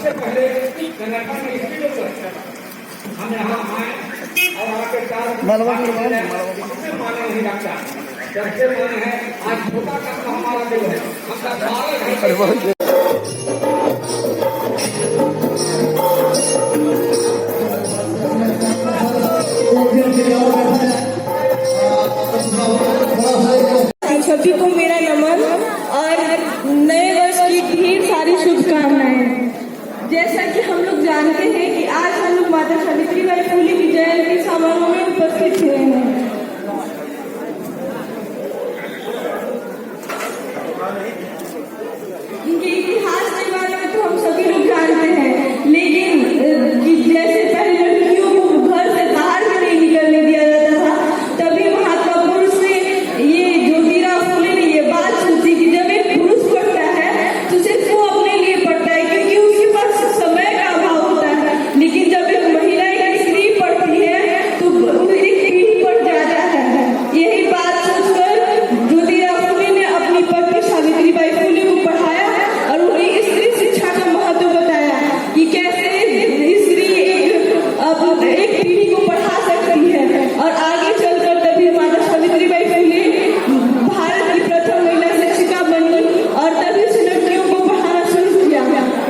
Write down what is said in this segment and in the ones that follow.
सबसे पहले संगठन में स्त्री लोग हम यहाँ आए और आके चार सबसे माने नहीं रखता, सबसे माने है आज छोटा काम हमारा जो है हम 12 सभी को मेरा नमन और नए वर्ष की ढेर सारी शुभकामनाएं। जैसा कि हम लोग जानते हैं कि आज हम लोग माता सावित्रीबाई फुले की जयंती समारोह में उपस्थित हुए हैं। इनके इतिहास के बारे में तो हम सभी लोग जानते हैं, लेकिन जैसे पहले लड़कियों को घर से बाहर भी नहीं निकलने दिया जाता था, तभी महात्मा पुरुष ने ये ज्योतिराव फुले ने ये बात सोची कि जब एक पुरुष पढ़ता है तो सिर्फ वो अपने लिए पढ़ता है, क्योंकि उसके पास समय का अभाव होता है। लेकिन जब एक महिला या स्त्री पढ़ती है तो एक पीढ़ी बढ़ जाता है। यही बात सोचकर ज्योतिराव फुले ने अपनी पत्नी सावित्रीबाई फुले को पढ़ाया और उन्हें स्त्री शिक्षा का महत्व बताया कि कैसे स्त्री एक पीढ़ी को पढ़ा सकती है। और आगे चलकर तभी माता सावित्रीबाई फुले भारत की प्रथम महिला शिक्षिका बनी और तभी से लड़कियों को पढ़ाना शुरू किया।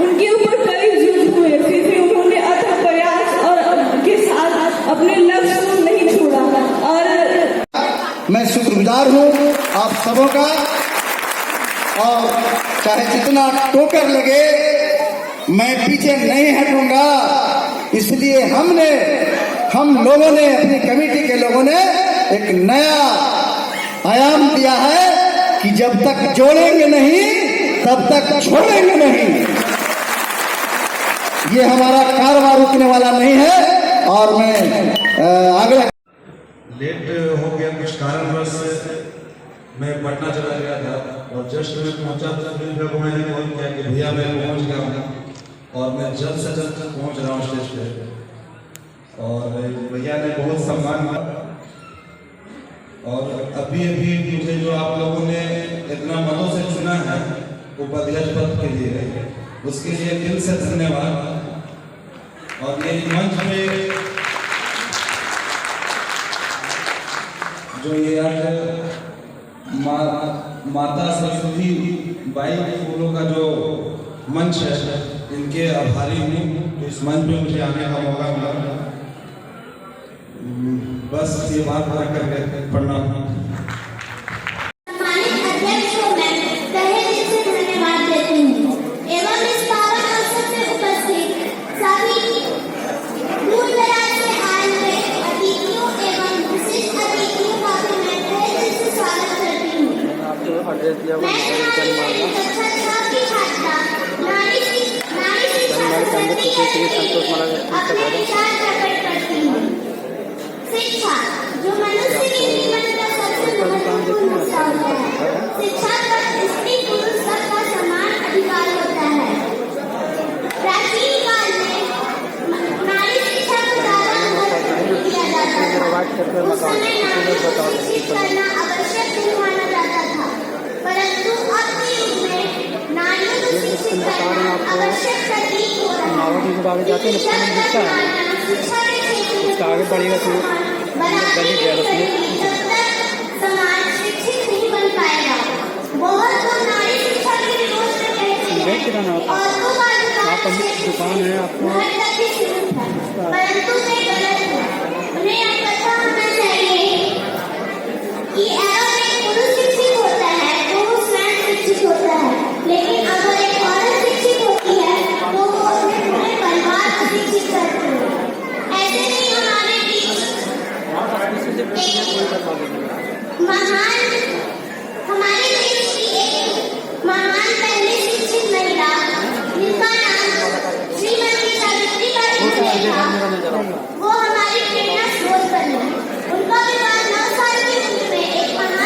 उनके ऊपर कई युद्ध हुए, फिर भी उन्होंने अथक प्रयास और के साथ अपने लक्ष्य को नहीं छोड़ा। और मैं शुक्रगुजार हूँ आप सबों का, और चाहे जितना टोकर लगे मैं पीछे नहीं हटूंगा। इसलिए हम लोगों ने, अपनी कमेटी के लोगों ने एक नया आयाम दिया है कि जब तक जोड़ेंगे नहीं तब तक छोड़ेंगे नहीं। ये हमारा कारवां रुकने वाला नहीं है। और मैं आगे लेट हो गया कुछ कारणवश मैं पटना चला गया था, और जस्ट मैं पहुंचा तो सुनील को मैंने कॉल किया कि भैया मैं पहुंच गया हूँ और मैं जल्द से जल्द पहुंच रहा हूँ स्टेज पे। और भैया ने बहुत सम्मान किया, और अभी मुझे जो आप लोगों ने इतना मनों से चुना है उपाध्यक्ष पद के लिए, उसके लिए दिल से धन्यवाद। और ये मंच पे जो ये आज माता सरस्वती बाई फूलों का जो मंच है, इनके आभारी हूँ। इस मंच पे मुझे आने का मौका मिला, बस ये बात करके प्रणाम। शिक्षा जो मनुष्य के जीवन का सबसे महत्वपूर्ण हिस्सा होता है। शिक्षा पर स्त्री पुरुष सबका समान अधिकार होता है। प्राचीन काल में नारी शिक्षा को ज्यादा महत्व दिया जाता था। उस समय नारी को शिक्षित करना आवश्यक नहीं माना जाता था, परंतु अब के युग में नारियों को शिक्षित करना आवश्यक प्रतीत हो रहा है। शिक्षा के क्षेत्र आगे बढ़ेगा तो समाज शिक्षित नहीं बन पाएगा। बहुत लोग नारी शिक्षा के विरोध में कहते हैं औरतों का दुकान है आपको, परंतु वे गलत है। उन्हें यह पता होना चाहिए कि अगर एक पुरुष शिक्षित होता है तो वो स्वयं शिक्षित होता है, लेकिन अगर एक औरत शिक्षित होती है तो वो अपने पूरे परिवार को शिक्षित करती है। ऐसे नहीं हमारे हमारे देश की एक महान पहली शिक्षित महिला जिनका नाम श्रीमती सावित्रीबाई फुले था, वो हमारी प्रेरणा स्रोत बनी। उनका विवाह 9 साल की उम्र में एक महान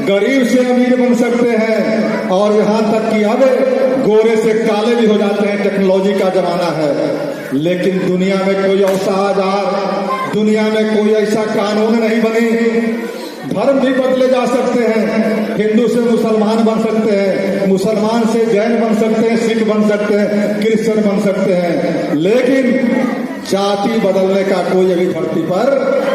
गरीब से अमीर बन सकते हैं और यहाँ तक कि अब गोरे से काले भी हो जाते हैं। टेक्नोलॉजी का जमाना है, लेकिन दुनिया में कोई ऐसा आजार, दुनिया में कोई ऐसा कानून नहीं बनी। धर्म भी बदले जा सकते हैं, हिंदू से मुसलमान बन सकते हैं, मुसलमान से जैन बन सकते हैं, सिख बन सकते हैं, क्रिश्चियन बन सकते हैं, लेकिन जाति बदलने का कोई अभी धरती पर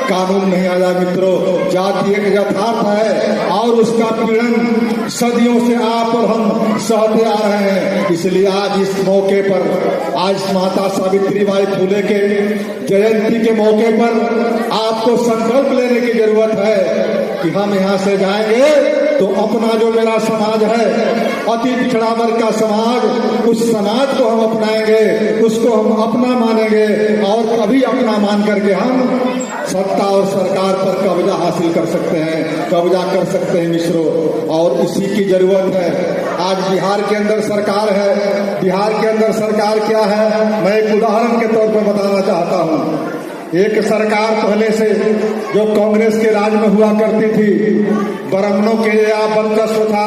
कानून नहीं आया मित्रों। जाति एक यथार्थ है और उसका पीड़न सदियों से आप और हम सहते आ रहे हैं। इसलिए आज इस मौके पर, आज माता सावित्रीबाई फुले के जयंती के मौके पर आपको संकल्प लेने की जरूरत है कि हम यहाँ से जाएंगे तो अपना जो मेरा समाज है, अति पिछड़ा वर्ग का समाज, उस समाज को हम अपनाएंगे, उसको हम अपना मानेंगे और कभी अपना मान करके हम सत्ता और सरकार पर कब्जा हासिल कर सकते हैं, कब्जा कर सकते हैं मित्रों। और इसी की जरूरत है। आज बिहार के अंदर सरकार है, बिहार के अंदर सरकार क्या है, मैं एक उदाहरण के तौर पर बताना चाहता हूँ। एक सरकार पहले से जो कांग्रेस के राज में हुआ करती थी, ब्राह्मणों के या वर्चस्व था,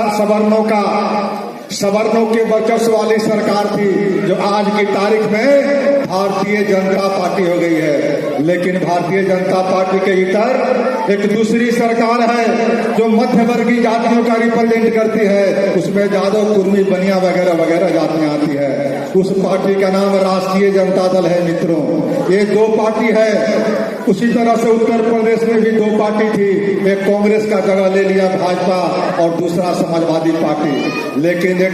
सवर्णों के वर्चस्व वाली सरकार थी, जो आज की तारीख में भारतीय जनता पार्टी हो गई है। लेकिन भारतीय जनता पार्टी के इतर एक दूसरी सरकार है जो मध्यवर्गीय जातियों का रिप्रेजेंट करती है, उसमें जादव, कुर्मी, बनिया वगैरह वगैरह जातियां आती है। उस पार्टी का नाम राष्ट्रीय जनता दल है मित्रों। ये दो पार्टी है। उसी तरह से उत्तर प्रदेश में भी दो पार्टी थी, एक कांग्रेस का जगह ले लिया भाजपा और दूसरा समाजवादी पार्टी। लेकिन एक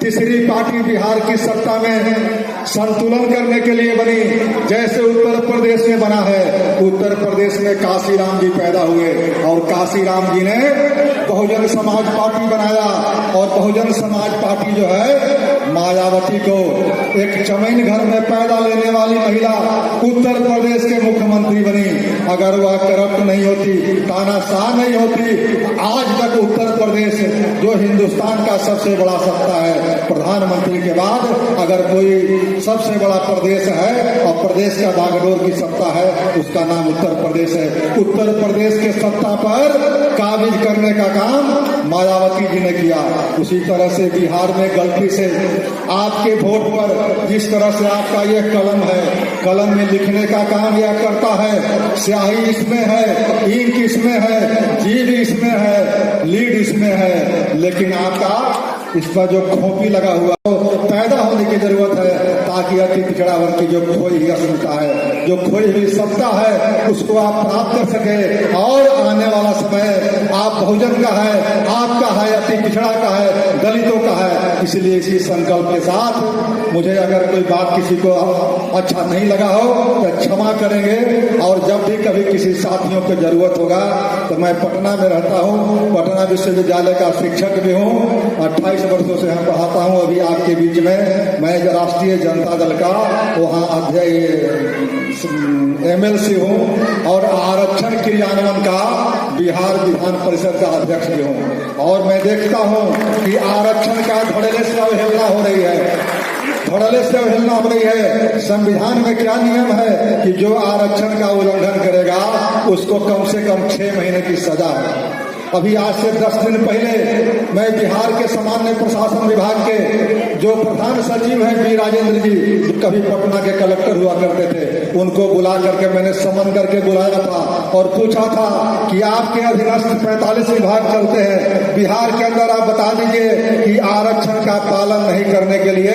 तीसरी पार्टी बिहार की सत्ता में संतुलन करने के लिए बनी, जैसे उत्तर प्रदेश में बना है। उत्तर प्रदेश में काशीराम जी पैदा हुए और काशीराम जी ने बहुजन समाज पार्टी बनाया और बहुजन समाज पार्टी जो है मायावती को, एक चमैन घर में पैदा लेने वाली महिला, उत्तर प्रदेश के मुख्यमंत्री बनी। अगर वह करप्ट नहीं होती, तानाशाह नहीं होती, आज तक उत्तर प्रदेश जो हिंदुस्तान का सबसे बड़ा सत्ता है, प्रधानमंत्री के बाद अगर कोई सबसे बड़ा प्रदेश है और प्रदेश का बागडोर की सत्ता है, उसका नाम उत्तर प्रदेश है। उत्तर प्रदेश के सत्ता पर काबिज करने का काम मायावती जी ने किया। उसी तरह से बिहार में गलती से आपके वोट पर जिस तरह से आपका यह कलम है, कलम में लिखने का काम यह करता है, स्याही इसमें है, इंक इसमें है, जीभ इसमें है, लीड इसमें है, लेकिन आपका इस पर जो खोपी लगा हुआ पैदा होने की जरूरत है, ताकि अति पिछड़ा वर्ग की जो खोई हुई अस्मिता है, जो खोई हुई सत्ता है, उसको आप प्राप्त कर सके। और आने वाला समय आप बहुजन का है, आपका है, अति पिछड़ा का है, दलितों का है। इसलिए इसी संकल्प के साथ मुझे अगर कोई बात किसी को अच्छा नहीं लगा हो तो क्षमा करेंगे। और जब भी कभी किसी साथियों को जरूरत होगा तो मैं पटना में रहता हूँ, पटना विश्वविद्यालय का शिक्षक भी हूँ, 28 वर्षों से यहाँ पढ़ाता हूँ। अभी आपके बीच में मैं राष्ट्रीय जनता दल का वहाँ अध्यक्ष MLC हूँ और आरक्षण क्रियान्वयन का बिहार विधान परिषद का अध्यक्ष भी हूँ। और मैं देखता हूँ कि आरक्षण का धड़ल्ले से अवहेलना हो रही है, धड़ल्ले से अवहेलना हो रही है। संविधान में क्या नियम है कि जो आरक्षण का उल्लंघन करेगा उसको कम से कम 6 महीने की सजा है। अभी आज से 10 दिन पहले मैं बिहार के सामान्य प्रशासन विभाग के जो प्रधान सचिव हैं बी राजेंद्र जी, कभी पटना के कलेक्टर हुआ करते थे, उनको बुला करके मैंने समन करके बुलाया था और पूछा था कि आपके अधीनस्थ 45 विभाग चलते हैं, बिहार के अंदर आप बता दीजिए कि आरक्षण का पालन नहीं करने के लिए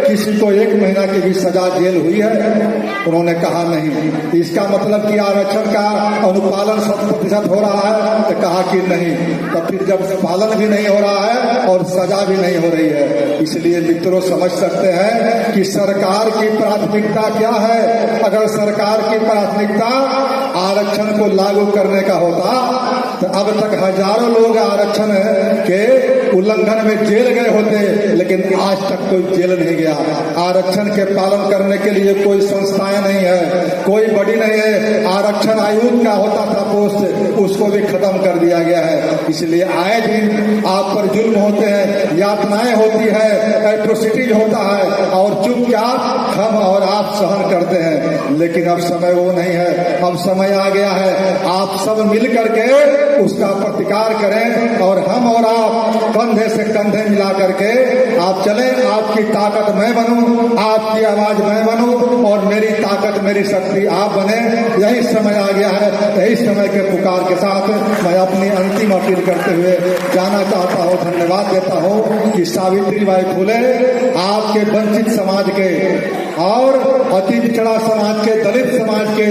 किसी को 1 महीना की भी सजा जेल हुई है। उन्होंने कहा नहीं। इसका मतलब कि आरक्षण का अनुपालन 100% हो रहा है? तो कहा कि नहीं। तो फिर जब पालन भी नहीं हो रहा है और सजा भी नहीं हो रही है, इसलिए मित्रों समझ सकते हैं कि सरकार की प्राथमिकता क्या है। अगर सरकार की प्राथमिकता आरक्षण को लागू करने का होता तो अब तक हजारों लोग आरक्षण के उल्लंघन में जेल गए होते, लेकिन आज तक कोई जेल नहीं गया। आरक्षण के पालन करने के लिए कोई संस्थाएं नहीं है, कोई बड़ी नहीं है। आरक्षण आयोग का होता था पोस्ट, उसको भी खत्म कर दिया गया है। इसलिए आए दिन आप पर जुल्म होते हैं, यातनाएं होती है, एट्रोसिटीज होता है और चुपचाप हम और आप सहन करते हैं। लेकिन अब समय वो नहीं है, अब समय आ गया है आप सब मिल करके उसका प्रतिकार करें और हम और आप कंधे से कंधे मिला करके आप चले। आपकी ताकत मैं बनूं, आपकी आवाज मैं बनूं और मेरी ताकत मेरी शक्ति आप बने। यही समय आ गया है। यही समय के पुकार के साथ मैं अपनी अंतिम अपील करते हुए जाना चाहता हूं, धन्यवाद देता हूं कि सावित्रीबाई फुले आपके वंचित समाज के और अति पिछड़ा समाज के, दलित समाज के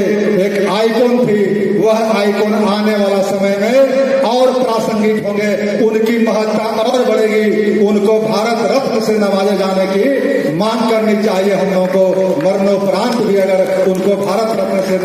एक आइकॉन थी। वह आइकॉन आने वाला समय में और प्रासंगिक होंगे, उनकी महत्ता और बढ़ेगी। उनको भारत रत्न से नवाजे जाने की मांग करनी चाहिए हम लोगों को। मरणोपरांत भी अगर उनको भारत रत्न से